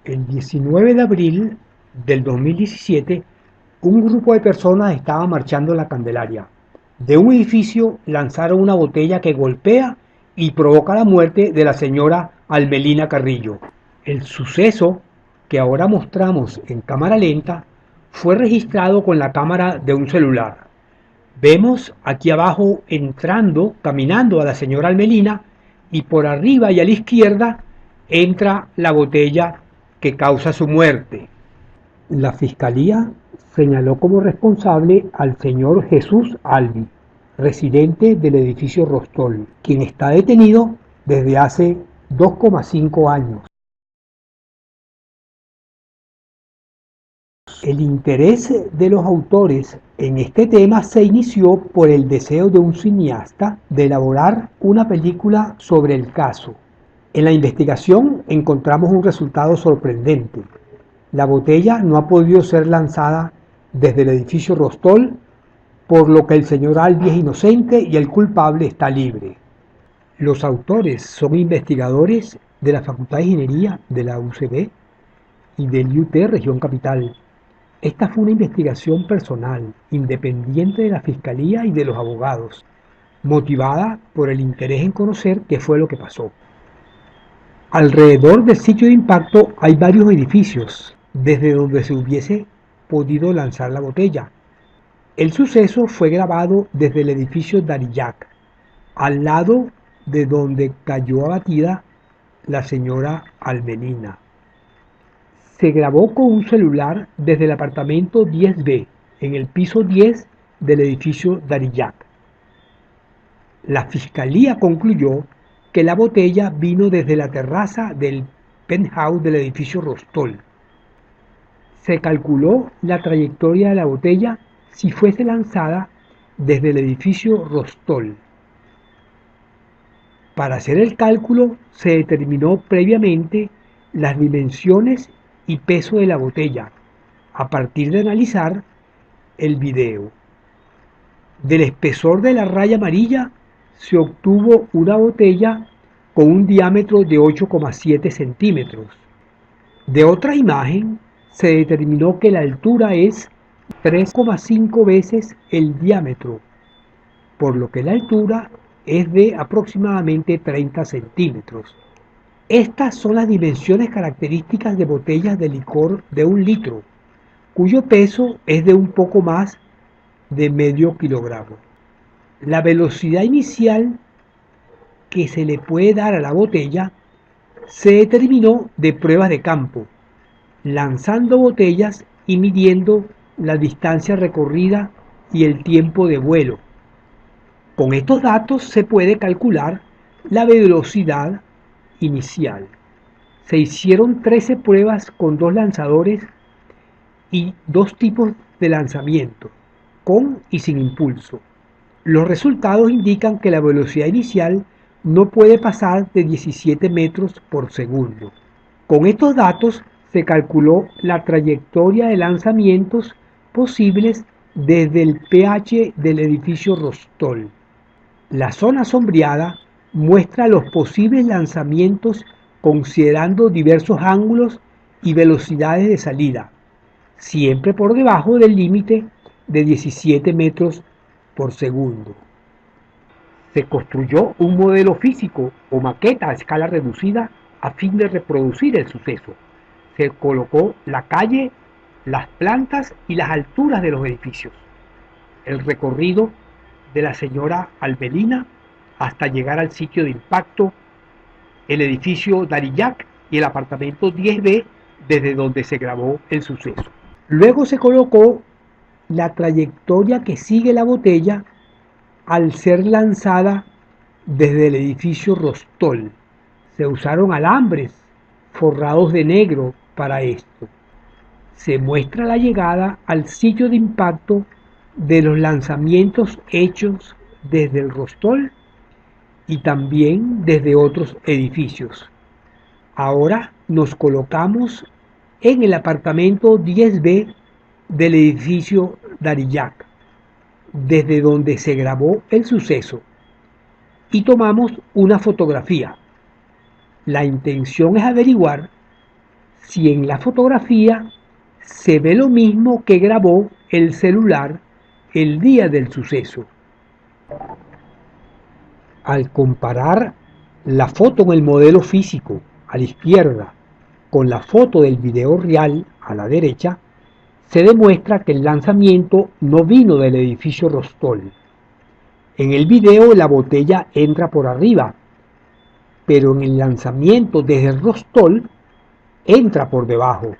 El 19 de abril del 2017, un grupo de personas estaba marchando en la Candelaria. De un edificio lanzaron una botella que golpea y provoca la muerte de la señora Almelina Carrillo. El suceso, que ahora mostramos en cámara lenta, fue registrado con la cámara de un celular. Vemos aquí abajo entrando, caminando a la señora Almelina, y por arriba y a la izquierda entra la botella que causa su muerte. La fiscalía señaló como responsable al señor Jesús Albi, residente del edificio Rostol, quien está detenido desde hace 2,5 años. El interés de los autores en este tema se inició por el deseo de un cineasta de elaborar una película sobre el caso. En la investigación encontramos un resultado sorprendente. La botella no ha podido ser lanzada desde el edificio Rostol, por lo que el señor Albi es inocente y el culpable está libre. Los autores son investigadores de la Facultad de Ingeniería de la UCB y del IUT Región Capital. Esta fue una investigación personal, independiente de la Fiscalía y de los abogados, motivada por el interés en conocer qué fue lo que pasó. Alrededor del sitio de impacto hay varios edificios, desde donde se hubiese podido lanzar la botella. El suceso fue grabado desde el edificio Darillac, al lado de donde cayó abatida la señora Almelina. Se grabó con un celular desde el apartamento 10B, en el piso 10 del edificio Darillac. La fiscalía concluyó que la botella vino desde la terraza del penthouse del edificio Rostol. Se calculó la trayectoria de la botella si fuese lanzada desde el edificio Rostol. Para hacer el cálculo se determinó previamente las dimensiones y peso de la botella, a partir de analizar el video. Del espesor de la raya amarilla se obtuvo una botella con un diámetro de 8,7 centímetros. De otra imagen se determinó que la altura es 3,5 veces el diámetro, por lo que la altura es de aproximadamente 30 centímetros. Estas son las dimensiones características de botellas de licor de 1 litro, cuyo peso es de un poco más de medio kilogramo. La velocidad inicial que se le puede dar a la botella se determinó de pruebas de campo, lanzando botellas y midiendo la distancia recorrida y el tiempo de vuelo. Con estos datos se puede calcular la velocidad inicial. Se hicieron 13 pruebas con 2 lanzadores y 2 tipos de lanzamiento, con y sin impulso. Los resultados indican que la velocidad inicial no puede pasar de 17 metros por segundo. Con estos datos se calculó la trayectoria de lanzamientos posibles desde el PH del edificio Rostol. La zona sombreada muestra los posibles lanzamientos considerando diversos ángulos y velocidades de salida, siempre por debajo del límite de 17 metros por segundo. Se construyó un modelo físico o maqueta a escala reducida a fin de reproducir el suceso. Se colocó la calle, las plantas y las alturas de los edificios. El recorrido de la señora Almelina hasta llegar al sitio de impacto, el edificio Darillac y el apartamento 10B desde donde se grabó el suceso. Luego se colocó la trayectoria que sigue la botella al ser lanzada desde el edificio Rostol. Se usaron alambres forrados de negro para esto. Se muestra la llegada al sitio de impacto de los lanzamientos hechos desde el Rostol y también desde otros edificios. Ahora nos colocamos en el apartamento 10B del edificio Darillac, desde donde se grabó el suceso, y tomamos una fotografía. La intención es averiguar si en la fotografía se ve lo mismo que grabó el celular el día del suceso. Al comparar la foto en el modelo físico a la izquierda con la foto del video real a la derecha, se demuestra que el lanzamiento no vino del edificio Rostol. En el video la botella entra por arriba, pero en el lanzamiento desde el Rostol entra por debajo.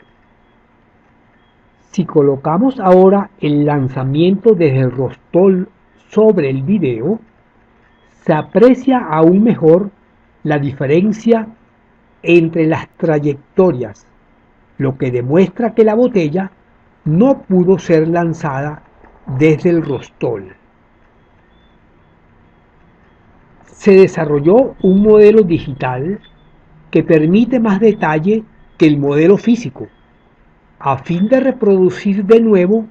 Si colocamos ahora el lanzamiento desde el Rostol sobre el video, se aprecia aún mejor la diferencia entre las trayectorias, lo que demuestra que la botella no pudo ser lanzada desde el Rostol. Se desarrolló un modelo digital que permite más detalle que el modelo físico, a fin de reproducir de nuevo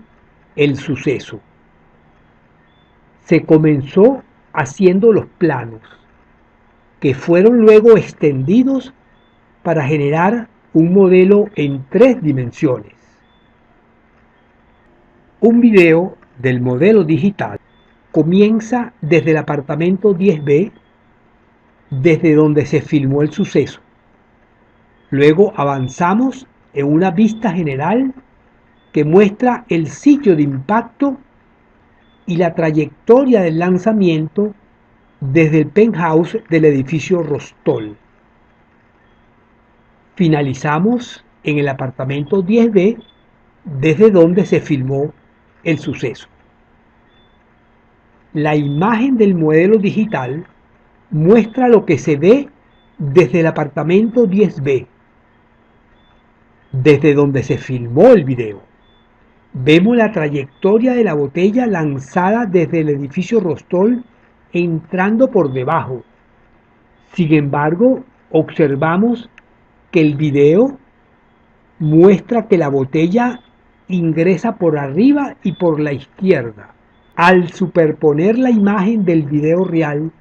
el suceso. Se comenzó haciendo los planos, que fueron luego extendidos para generar un modelo en 3 dimensiones. Un video del modelo digital comienza desde el apartamento 10B, desde donde se filmó el suceso. Luego avanzamos en una vista general que muestra el sitio de impacto y la trayectoria del lanzamiento desde el penthouse del edificio Rostol. Finalizamos en el apartamento 10B, desde donde se filmó el suceso. La imagen del modelo digital muestra lo que se ve desde el apartamento 10B, desde donde se filmó el video. Vemos la trayectoria de la botella lanzada desde el edificio Rostol entrando por debajo. Sin embargo, observamos que el video muestra que la botella ingresa por arriba y por la izquierda. Al superponer la imagen del video real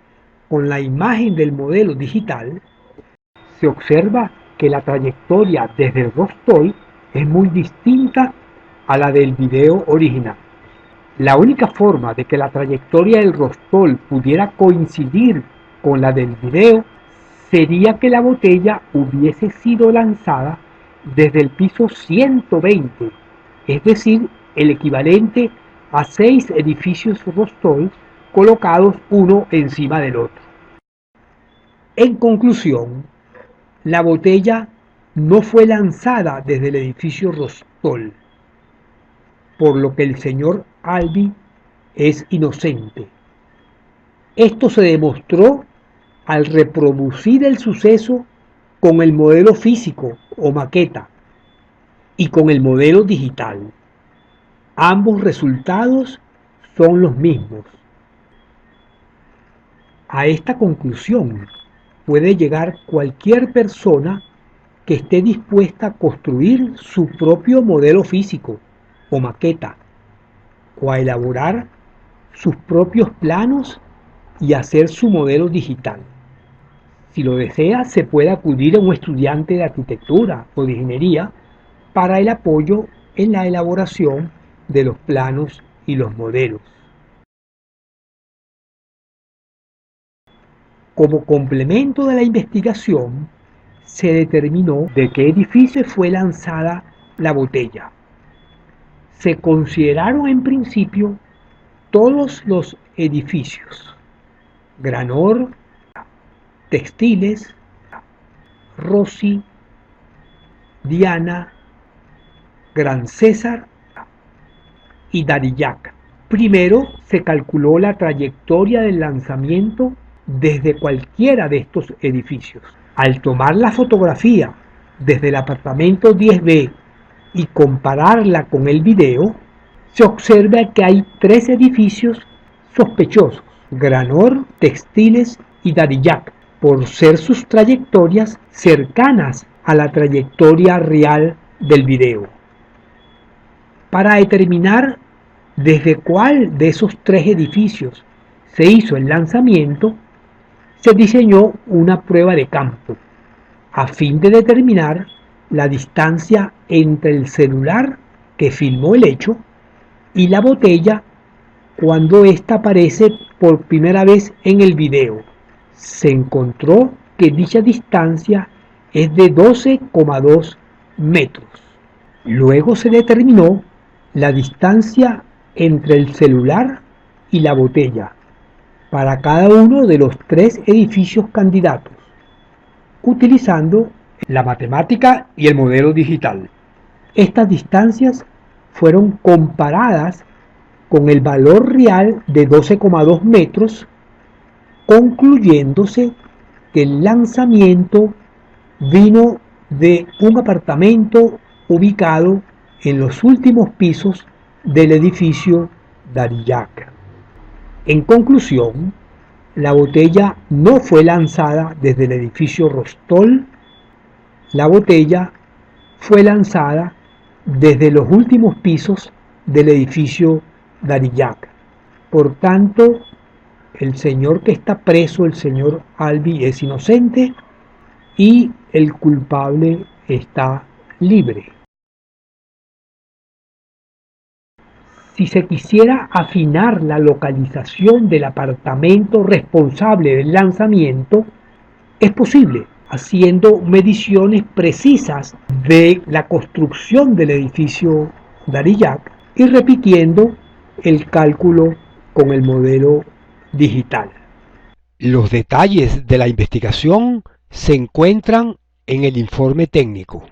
con la imagen del modelo digital, se observa que la trayectoria desde el Rostol es muy distinta a la del video original. La única forma de que la trayectoria del Rostol pudiera coincidir con la del video sería que la botella hubiese sido lanzada desde el piso 120, es decir, el equivalente a 6 edificios Rostol colocados uno encima del otro. En conclusión, la botella no fue lanzada desde el edificio Rostol, por lo que el señor Albi es inocente. Esto se demostró al reproducir el suceso con el modelo físico o maqueta y con el modelo digital. Ambos resultados son los mismos. A esta conclusión puede llegar cualquier persona que esté dispuesta a construir su propio modelo físico o maqueta, o a elaborar sus propios planos y hacer su modelo digital. Si lo desea, se puede acudir a un estudiante de arquitectura o de ingeniería para el apoyo en la elaboración de los planos y los modelos. Como complemento de la investigación, se determinó de qué edificio fue lanzada la botella. Se consideraron en principio todos los edificios: Granor, Textiles, Rossi, Diana, Gran César y Darillac. Primero se calculó la trayectoria del lanzamiento desde cualquiera de estos edificios. Al tomar la fotografía desde el apartamento 10B y compararla con el video, se observa que hay 3 edificios sospechosos: Granor, Textiles y Darillac, por ser sus trayectorias cercanas a la trayectoria real del video. Para determinar desde cuál de esos 3 edificios se hizo el lanzamiento, se diseñó una prueba de campo, a fin de determinar la distancia entre el celular que filmó el hecho y la botella cuando ésta aparece por primera vez en el video. Se encontró que dicha distancia es de 12,2 metros. Luego se determinó la distancia entre el celular y la botella para cada uno de los 3 edificios candidatos, utilizando la matemática y el modelo digital. Estas distancias fueron comparadas con el valor real de 12,2 metros, concluyéndose que el lanzamiento vino de un apartamento ubicado en los últimos pisos del edificio Darillac. En conclusión, la botella no fue lanzada desde el edificio Rostol, la botella fue lanzada desde los últimos pisos del edificio Darillac. Por tanto, el señor que está preso, el señor Albi, es inocente y el culpable está libre. Si se quisiera afinar la localización del apartamento responsable del lanzamiento, es posible, haciendo mediciones precisas de la construcción del edificio Darillac y repitiendo el cálculo con el modelo digital. Los detalles de la investigación se encuentran en el informe técnico.